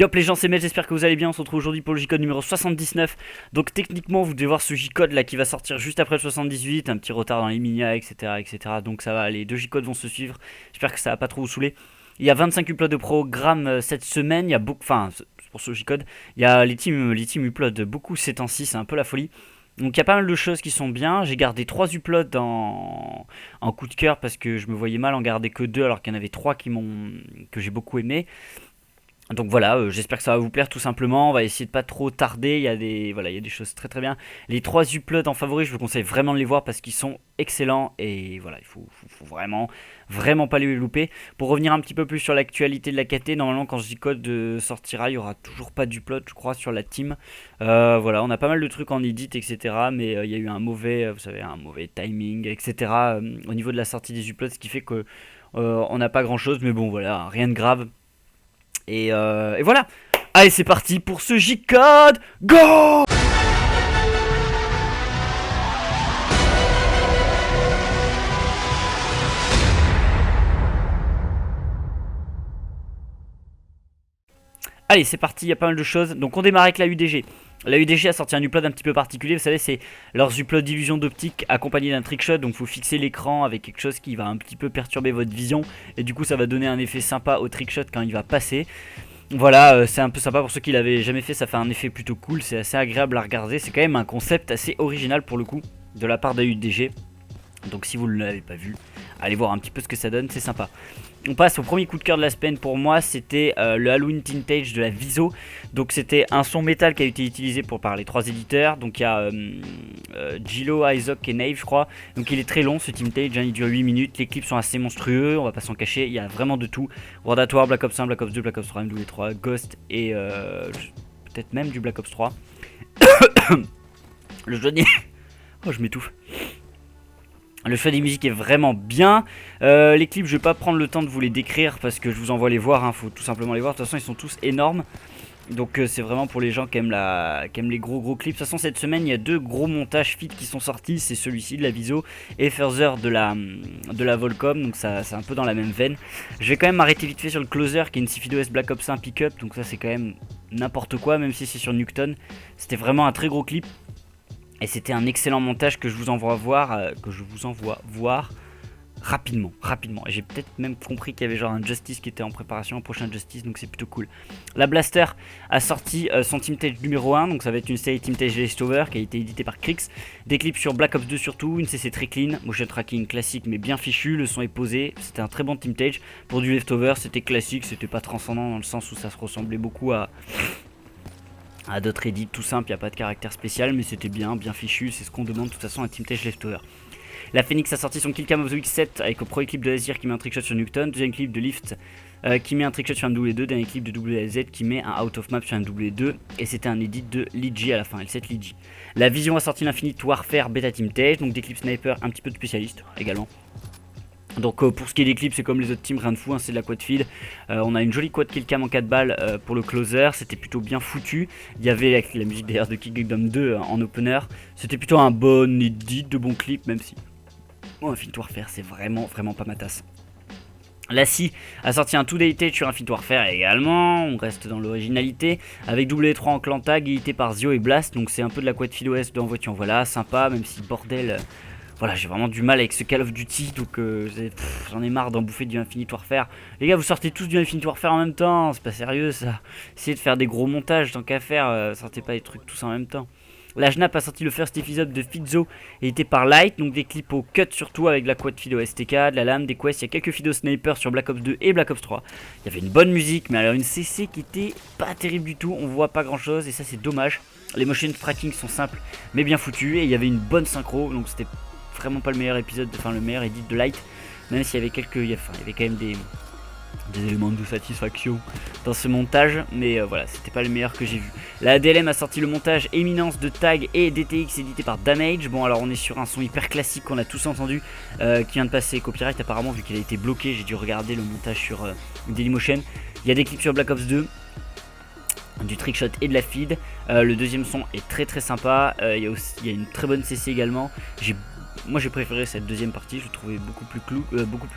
Yop les gens, c'est Mel, j'espère que vous allez bien. On se retrouve aujourd'hui pour le J-Code numéro 79. Donc techniquement vous devez voir ce J-Code là qui va sortir juste après le 78. Un petit retard dans les minia, etc., etc. Donc ça va, les deux J-Codes vont se suivre. J'espère que ça va pas trop vous saouler. Il y a 25 uploads de programme cette semaine. Il y a beaucoup, enfin pour ce J-Code, il y a les teams upload beaucoup ces temps-ci, c'est un peu la folie. Donc il y a pas mal de choses qui sont bien. J'ai gardé 3 uploads en coup de cœur parce que je me voyais mal en garder que 2 alors qu'il y en avait 3 que j'ai beaucoup aimé. Donc voilà, j'espère que ça va vous plaire tout simplement. On va essayer de pas trop tarder. Il y a des choses très très bien. Les 3 uploads en favori, je vous conseille vraiment de les voir parce qu'ils sont excellents. Et voilà, il faut vraiment pas les louper. Pour revenir un petit peu plus sur l'actualité de la KT, normalement quand J-Code sortira, il y aura toujours pas d'upload, je crois, sur la team. Voilà, on a pas mal de trucs en edit, etc. Mais il y a eu un mauvais timing, etc. Au niveau de la sortie des uploads, ce qui fait que on n'a pas grand chose. Mais bon, voilà, rien de grave. Et voilà. Allez, c'est parti pour ce J-Code. Go! Allez, c'est parti, il y a pas mal de choses. Donc on démarre avec la UDG. La UDG a sorti un upload un petit peu particulier, vous savez, c'est leurs uploads d'illusion d'optique accompagnés d'un trickshot. Donc il faut fixer l'écran avec quelque chose qui va un petit peu perturber votre vision. Et du coup ça va donner un effet sympa au trickshot quand il va passer. Voilà, c'est un peu sympa pour ceux qui l'avaient jamais fait, ça fait un effet plutôt cool, c'est assez agréable à regarder. C'est quand même un concept assez original pour le coup, de la part de la UDG. Donc si vous ne l'avez pas vu, allez voir un petit peu ce que ça donne, c'est sympa. On passe au premier coup de cœur de la semaine pour moi, c'était le Halloween Tintage de la Viso. Donc c'était un son métal qui a été utilisé par les 3 éditeurs. Donc il y a Gilo, Isaac et Nave je crois. Donc il est très long ce Tintage, hein, il dure 8 minutes. Les clips sont assez monstrueux, on va pas s'en cacher, il y a vraiment de tout. World at War, Black Ops 1, Black Ops 2, Black Ops 3, MW3, Ghost et peut-être même du Black Ops 3. Le dernier... Oh je m'étouffe. Le choix des musiques est vraiment bien. Les clips, je vais pas prendre le temps de vous les décrire parce que je vous envoie les voir. Faut tout simplement les voir. De toute façon, ils sont tous énormes. Donc c'est vraiment pour les gens qui aiment les gros clips. De toute façon, cette semaine, il y a 2 gros montages fit qui sont sortis. C'est celui-ci de la Viso et Further de la Volcom. Donc ça, c'est un peu dans la même veine. Je vais quand même m'arrêter vite fait sur le Closer qui est une Sifido Black Ops 1 pick-up. Donc ça, c'est quand même n'importe quoi, même si c'est sur Nukton. C'était vraiment un très gros clip. Et c'était un excellent montage que je vous envoie voir rapidement. Et j'ai peut-être même compris qu'il y avait genre un Justice qui était en préparation, un prochain Justice, donc c'est plutôt cool. La Blaster a sorti son Teamtage numéro 1, donc ça va être une série Teamtage Leftover qui a été éditée par Krix. Des clips sur Black Ops 2 surtout, une CC très clean, motion tracking classique mais bien fichu, le son est posé, c'était un très bon Teamtage. Pour du Leftover, c'était classique, c'était pas transcendant dans le sens où ça se ressemblait beaucoup à d'autres edits tout simple, il n'y a pas de caractère spécial, mais c'était bien fichu, c'est ce qu'on demande de toute façon à Teamtage Leftover. La Phoenix a sorti son Killcam of the Week 7 avec le premier clip de Azir qui met un trickshot sur Nukton, deuxième clip de Lift qui met un trickshot sur un W2, dernier clip de WLZ qui met un out of map sur un W2, et c'était un edit de Ligi à la fin, L7 Ligi. La Vision a sorti l'Infinite Warfare Beta Teamtage, donc des clips sniper, un petit peu de spécialiste également. Donc pour ce qui est des clips, c'est comme les autres teams, rien de fou, hein, c'est de la quad feed. On a une jolie quad killcam en 4 balles pour le closer, c'était plutôt bien foutu. Il y avait la musique d'ailleurs de Kingdom 2 en opener. C'était plutôt un bon edit, de bons clips, même si Infinite Warfare c'est vraiment pas ma tasse. La SI a sorti un 2-day sur Infinite Warfare également, on reste dans l'originalité, avec W3 en clan tag, édité par Zio et Blast, donc c'est un peu de la quad feed OS dans voiture, voilà, sympa, même si bordel... Voilà, j'ai vraiment du mal avec ce Call of Duty, donc j'en ai marre d'en bouffer du Infinite Warfare. Les gars, vous sortez tous du Infinite Warfare en même temps, c'est pas sérieux ça. Essayez de faire des gros montages, tant qu'à faire, sortez pas des trucs tous en même temps. La Jnap a sorti le first épisode de Fitzo, édité par Light, donc des clips au cut surtout avec la quad feed STK, de la lame, des quests, il y a quelques feeds sniper sur Black Ops 2 et Black Ops 3. Il y avait une bonne musique, mais alors une CC qui était pas terrible du tout, on voit pas grand chose et ça c'est dommage. Les motion tracking sont simples mais bien foutus et il y avait une bonne synchro, donc c'était vraiment pas le meilleur épisode, enfin le meilleur edit de Light, même s'il y avait il y avait quand même des éléments de satisfaction dans ce montage, mais voilà, c'était pas le meilleur que j'ai vu. La DLM a sorti le montage Éminence de Tag et DTX édité par Damage. Bon, alors on est sur un son hyper classique qu'on a tous entendu, qui vient de passer copyright apparemment vu qu'il a été bloqué. J'ai dû regarder le montage sur Dailymotion. Il y a des clips sur Black Ops 2, du trickshot et de la feed. Le deuxième son est très sympa. Il y a une très bonne CC également. moi j'ai préféré cette deuxième partie, je trouvais beaucoup plus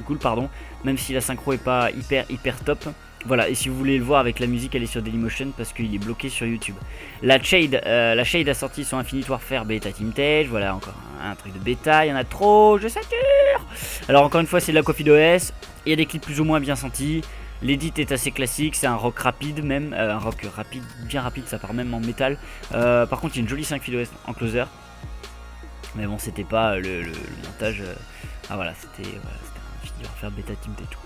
cool pardon, même si la synchro est pas hyper top. Voilà, et si vous voulez le voir avec la musique, elle est sur Dailymotion parce qu'il est bloqué sur YouTube. La Shade a sorti son Infinite Warfare Beta Teamtage. Voilà, encore un truc de bêta. Il y en a trop, je sature. Alors, encore une fois, c'est de la copie d'OS. Il y a des clips plus ou moins bien sentis. L'édit est assez classique, c'est un rock rapide, même. Un rock rapide, bien rapide, ça part même en métal. Par contre, il y a une jolie 5 d'OS en closer. Mais bon, c'était pas le montage. Ah voilà, c'était un Infinite Warfare Beta Teamtage.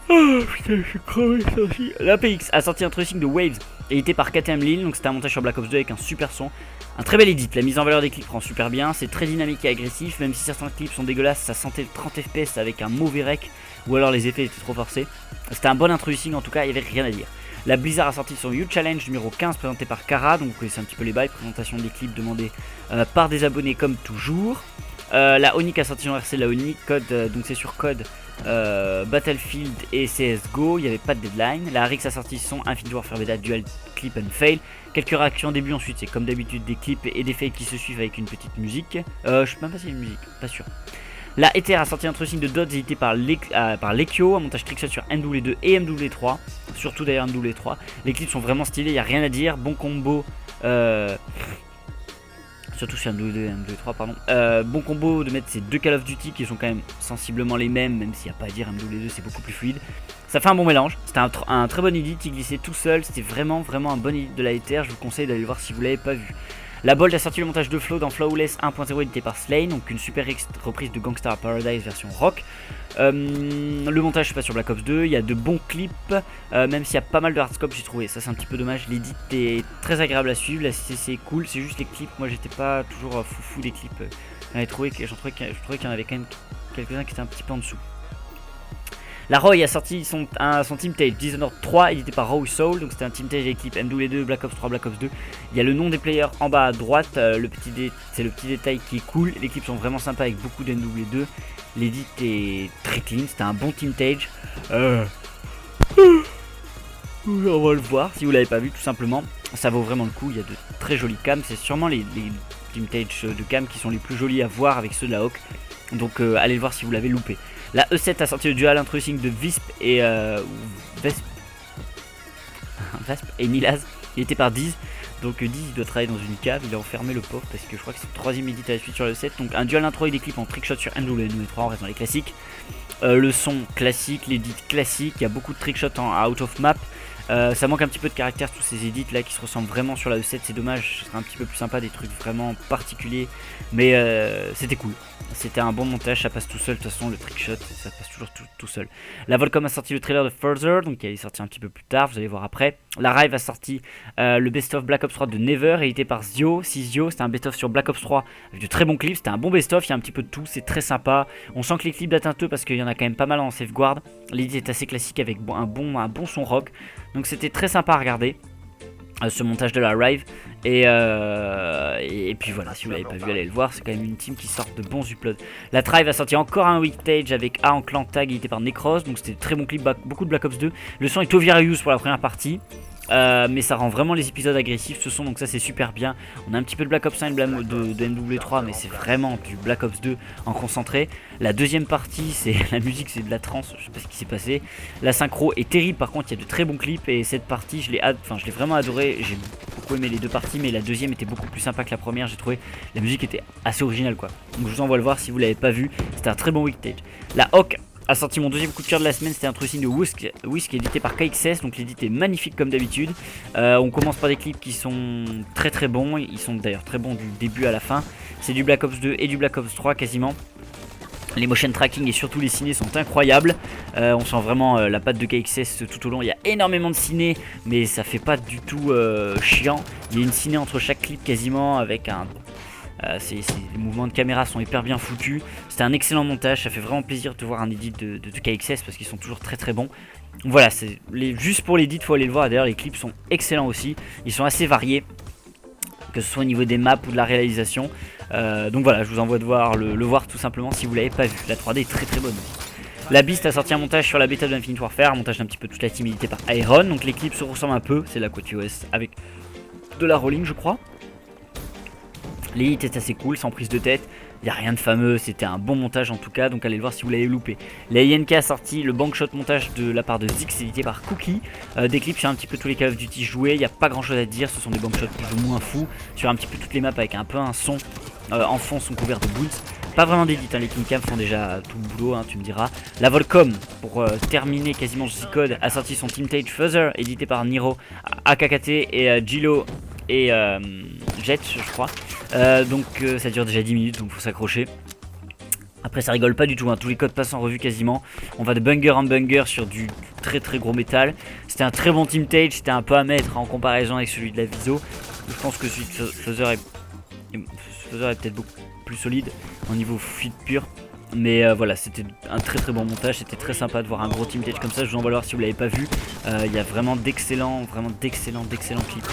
Oh putain, je suis crevé ça aussi. L'APX a sorti un tracing de Waves édité par KTM Lille, donc c'était un montage sur Black Ops 2 avec un super son. Un très bel edit, la mise en valeur des clips rend super bien, c'est très dynamique et agressif, même si certains clips sont dégueulasses, ça sentait le 30 fps avec un mauvais rec, ou alors les effets étaient trop forcés. C'était un bon introducing en tout cas, il n'y avait rien à dire. La Blizzard a sorti son Youth Challenge numéro 15 présenté par Kara, donc vous connaissez un petit peu les bails, présentation des clips demandés par des abonnés comme toujours. La Onyx a sorti son RC, la Onyx, donc c'est sur code Battlefield et CSGO, il n'y avait pas de deadline. La Rix a sorti son Infinite Warfare Beta Dual Clip and Fail. Quelques réactions au début, ensuite c'est comme d'habitude des clips et des fails qui se suivent avec une petite musique. Je sais même pas si c'est une musique, pas sûr. La Ether a sorti un tracing de Dots édité par Lekio, un montage trickshot sur MW2 et MW3, surtout d'ailleurs MW3. Les clips sont vraiment stylés, il n'y a rien à dire, bon combo. Surtout sur MW2 et MW3 pardon. Bon combo de mettre ces deux Call of Duty qui sont quand même sensiblement les mêmes, même s'il n'y a pas à dire, MW2 c'est beaucoup plus fluide. Ça fait un bon mélange, c'était un très bon edit, il glissait tout seul, c'était vraiment un bon edit de la Ether, je vous conseille d'aller le voir si vous l'avez pas vu. La Bold a sorti le montage de Flow dans Flawless 1.0 édité par Slane, donc une super reprise de Gangsta Paradise version rock. Le montage c'est pas sur Black Ops 2, il y a de bons clips, même s'il y a pas mal de hardscope j'ai trouvé, ça c'est un petit peu dommage, l'édit est très agréable à suivre, la CC c'est cool, c'est juste les clips, moi j'étais pas toujours foufou des clips, je trouvais qu'il y en avait quand même quelques-uns qui étaient un petit peu en dessous. La Roy a sorti son Teamtage Dishonored 3 édité par Raw Soul, donc c'était un Teamtage d'équipe MW2, Black Ops 3, Black Ops 2. Il y a le nom des players en bas à droite, c'est le petit détail qui est cool. Les clips sont vraiment sympas avec beaucoup d'MW2. L'édit est très clean, c'était un bon Teamtage. On va le voir si vous l'avez pas vu tout simplement. Ça vaut vraiment le coup, il y a de très jolis cams, c'est sûrement les Teamtage de cam qui sont les plus jolis à voir avec ceux de la Hawk. Donc allez le voir si vous l'avez loupé. La E7 a sorti le dual introducing de Visp et Vesp et Nilaz. Il était par Diz. Donc Diz il doit travailler dans une cave. Il a enfermé le pauvre parce que je crois que c'est le troisième edit à la suite sur la E7. Donc un dual intro et des clips en trickshot sur MW3, on reste dans les classiques. Le son classique, l'edit classique. Il y a beaucoup de trickshots en out of map. Ça manque un petit peu de caractère tous ces edits là qui se ressemblent vraiment sur la E7, c'est dommage, ce serait un petit peu plus sympa, des trucs vraiment particuliers, mais c'était cool, c'était un bon montage, ça passe tout seul, de toute façon le trickshot ça passe toujours tout seul. La Volcom a sorti le trailer de Further, donc il est sorti un petit peu plus tard, vous allez voir après. La Rive a sorti le best of Black Ops 3 de Never, édité par Zio, c'était un best of sur Black Ops 3 avec de très bons clips, c'était un bon best of, il y a un petit peu de tout, c'est très sympa, on sent que les clips datent un peu parce qu'il y en a quand même pas mal en safeguard, l'idée est assez classique avec un bon son rock. Donc c'était très sympa à regarder ce montage de la Rive et puis voilà, si vous l'avez pas vu allez le voir, c'est quand même une team qui sort de bons uploads. La Tribe a sorti encore un weektage avec A en clan tag édité par Necros, donc c'était très bon clip, beaucoup de Black Ops 2. Le son est overused pour la première partie. Mais ça rend vraiment les épisodes agressifs ce son, donc ça c'est super bien. On a un petit peu de Black Ops 1 et de MW3, mais c'est vraiment du Black Ops 2 en concentré. La deuxième partie, c'est la musique, c'est de la trance, je sais pas ce qui s'est passé. La synchro est terrible, par contre il y a de très bons clips et cette partie je l'ai vraiment adoré. J'ai beaucoup aimé les deux parties, mais la deuxième était beaucoup plus sympa que la première. J'ai trouvé la musique était assez originale quoi. Donc je vous envoie le voir si vous l'avez pas vu, c'était un très bon weektage. La Hawk a sorti mon deuxième coup de cœur de la semaine, c'était un tracing de Whisk édité par KXS, donc l'édit est magnifique comme d'habitude. On commence par des clips qui sont très bons, ils sont d'ailleurs très bons du début à la fin. C'est du Black Ops 2 et du Black Ops 3 quasiment. Les motion tracking et surtout les ciné sont incroyables. On sent vraiment la patte de KXS tout au long. Il y a énormément de ciné, mais ça fait pas du tout chiant. Il y a une ciné entre chaque clip quasiment avec un... les mouvements de caméra sont hyper bien foutus. C'était un excellent montage, ça fait vraiment plaisir de voir un edit de KXS parce qu'ils sont toujours très bons. Voilà, juste pour l'edit, faut aller le voir. D'ailleurs, les clips sont excellents aussi. Ils sont assez variés, que ce soit au niveau des maps ou de la réalisation. Donc voilà, je vous envoie de voir le voir tout simplement si vous l'avez pas vu. La 3D est très bonne aussi. La Beast a sorti un montage sur la bêta de Infinite Warfare, un montage d'un petit peu toute la team édité par Iron. Donc les clips se ressemblent un peu, c'est la côte OS avec de la rolling je crois. L'élite est assez cool, sans prise de tête. Il n'y a rien de fameux, c'était un bon montage en tout cas, donc allez le voir si vous l'avez loupé. La INK a sorti le Bankshot montage de la part de Zix, édité par Cookie. Des clips sur un petit peu tous les Call of Duty joués, il n'y a pas grand chose à dire, ce sont des Bankshots plus ou moins fous, sur un petit peu toutes les maps avec un peu un son. En fond sont couverts de boots. Pas vraiment d'édit, hein, les Kingcam font déjà tout le boulot, hein, tu me diras. La Volcom, pour terminer quasiment J-Code, a sorti son Teamtage Fuzzer, édité par Niro, AKKT et Gilo et Jet, je crois. Donc ça dure déjà 10 minutes, donc faut s'accrocher. Après ça rigole pas du tout, hein. Tous les codes passent en revue quasiment. On va de banger en banger sur du très très gros métal. C'était un très bon Teamtage, c'était un peu à mettre en comparaison avec celui de la Viso. Je pense que celui de Fuzzer est peut-être beaucoup plus solide au niveau fit pur. Mais voilà, c'était un très très bon montage, c'était très sympa de voir un gros Teamtage comme ça. Je vous envoie le voir si vous l'avez pas vu. Il y a vraiment d'excellents clips.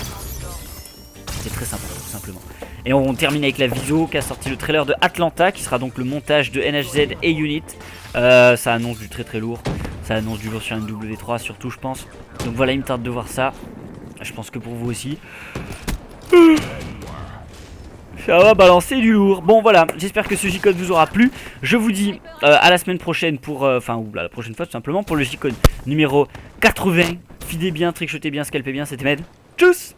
C'est très sympa tout simplement. Et on termine avec la Viso qui a sorti le trailer de Atlanta, qui sera donc le montage de NHZ et Unit. Ça annonce du très très lourd. Ça annonce du lourd sur MW3 surtout je pense. Donc voilà, il me tarde de voir ça. Je pense que pour vous aussi. Ça va balancer du lourd. Bon voilà, j'espère que ce J-Code vous aura plu. Je vous dis à la semaine prochaine pour... ou la prochaine fois tout simplement pour le J-Code numéro 80. Fidez bien, trickshotez bien, scalpez bien, c'était Med. Tchuss.